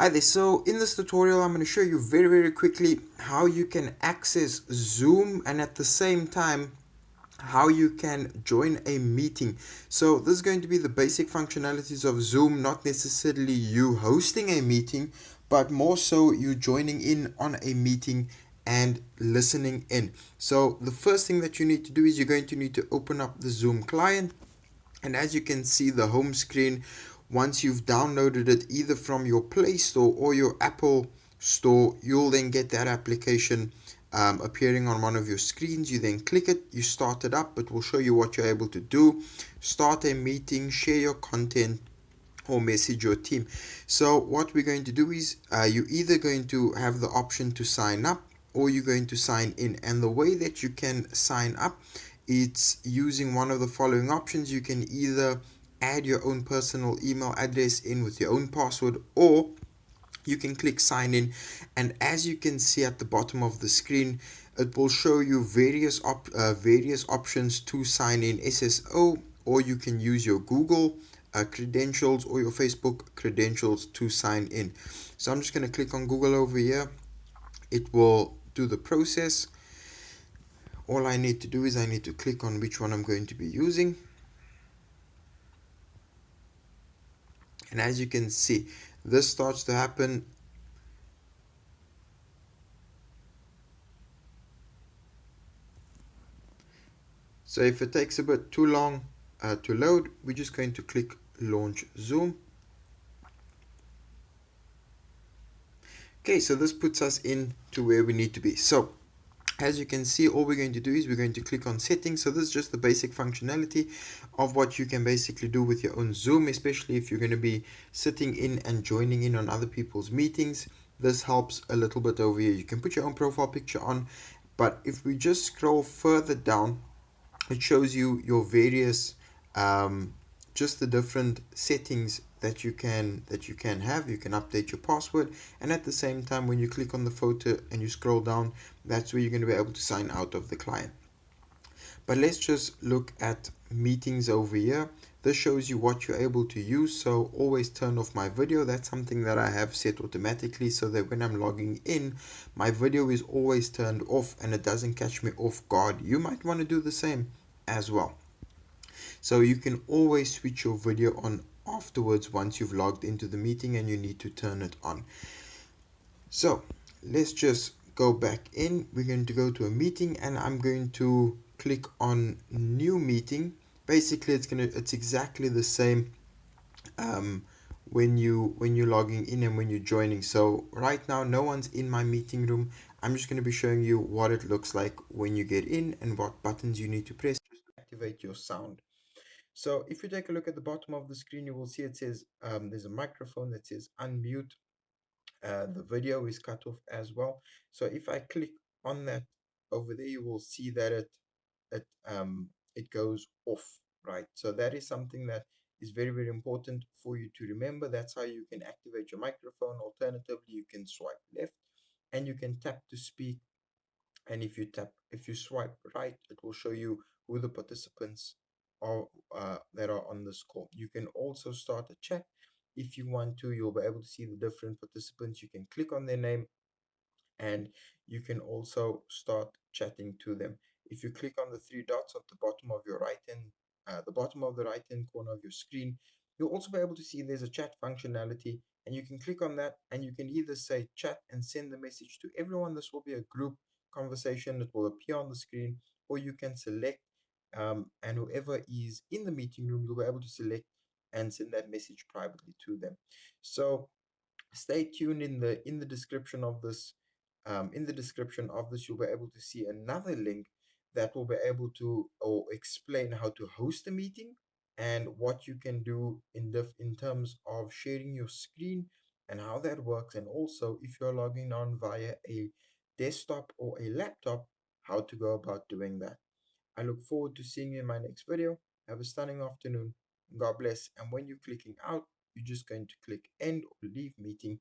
Hi there. So in this tutorial, I'm going to show you very quickly how you can access Zoom and at the same time how you can join a meeting. So this is going to be the basic functionalities of Zoom, not necessarily you hosting a meeting, but more so you joining in on a meeting and listening in. So the first thing that you need to do is you're going to need to open up the Zoom client, and as you can see the home screen, once you've downloaded it either from your Play Store or your Apple Store, you'll then get that application appearing on one of your screens. You then click it, you start it up. It will show you what you're able to do: start a meeting, share your content, or message your team. So what we're going to do is you're either going to have the option to sign up or you're going to sign in. And the way that you can sign up, it's using one of the following options. You can either add your own personal email address in with your own password, or you can click sign in, and as you can see at the bottom of the screen, it will show you various options to sign in: SSO, or you can use your Google credentials or your Facebook credentials to sign in. So I'm just going to click on Google over here. It will do the process. All I need to do is I need to click on which one I'm going to be using, and as you can see, this starts to happen. So if it takes a bit too long to load, we're just going to click launch Zoom. Okay, so this puts us in to where we need to be. So as you can see, all we're going to do is we're going to click on settings. So this is just the basic functionality of what you can basically do with your own Zoom, especially if you're going to be sitting in and joining in on other people's meetings. This helps a little bit over here. You can put your own profile picture on, but if we just scroll further down, it shows you your various just the different settings that you can have. You can update your password, and at the same time, when you click on the photo and you scroll down, that's where you're going to be able to sign out of the client. But let's just look at meetings over here. This shows you what you're able to use. So always turn off my video. That's something that I have set automatically, so that when I'm logging in, my video is always turned off and it doesn't catch me off guard. You might want to do the same as well. So you can always switch your video on afterwards once you've logged into the meeting and you need to turn it on. So let's just go back in. We're going to go to a meeting, and I'm going to click on new meeting. Basically it's exactly the same when you're logging in and when you're joining. So right now no one's in my meeting room. I'm just going to be showing you what it looks like when you get in and what buttons you need to press just to activate your sound. So if you take a look at the bottom of the screen, you will see it says there's a microphone that says unmute. The video is cut off as well. So if I click on that over there, you will see that it goes off, right? So that is something that is very important for you to remember. That's how you can activate your microphone. Alternatively, you can swipe left and you can tap to speak, and if you swipe right, it will show you who the participants are that are on this call. You can also start a chat if you want to. You'll be able to see the different participants. You can click on their name and you can also start chatting to them. If you click on the three dots at the bottom of your the bottom of the right hand corner of your screen, you'll also be able to see there's a chat functionality, and you can click on that and you can either say chat and send the message to everyone. This will be a group conversation that will appear on the screen, or you can select and whoever is in the meeting room, you'll be able to select and send that message privately to them. So stay tuned. In the description of this you'll be able to see another link that will be able to or explain how to host a meeting and what you can do in terms of sharing your screen and how that works, and also if you're logging on via a desktop or a laptop, how to go about doing that. I look forward to seeing you in my next video. Have a stunning afternoon. God bless. And when you're clicking out, you're just going to click end or leave meeting,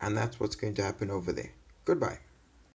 and that's what's going to happen over there. Goodbye.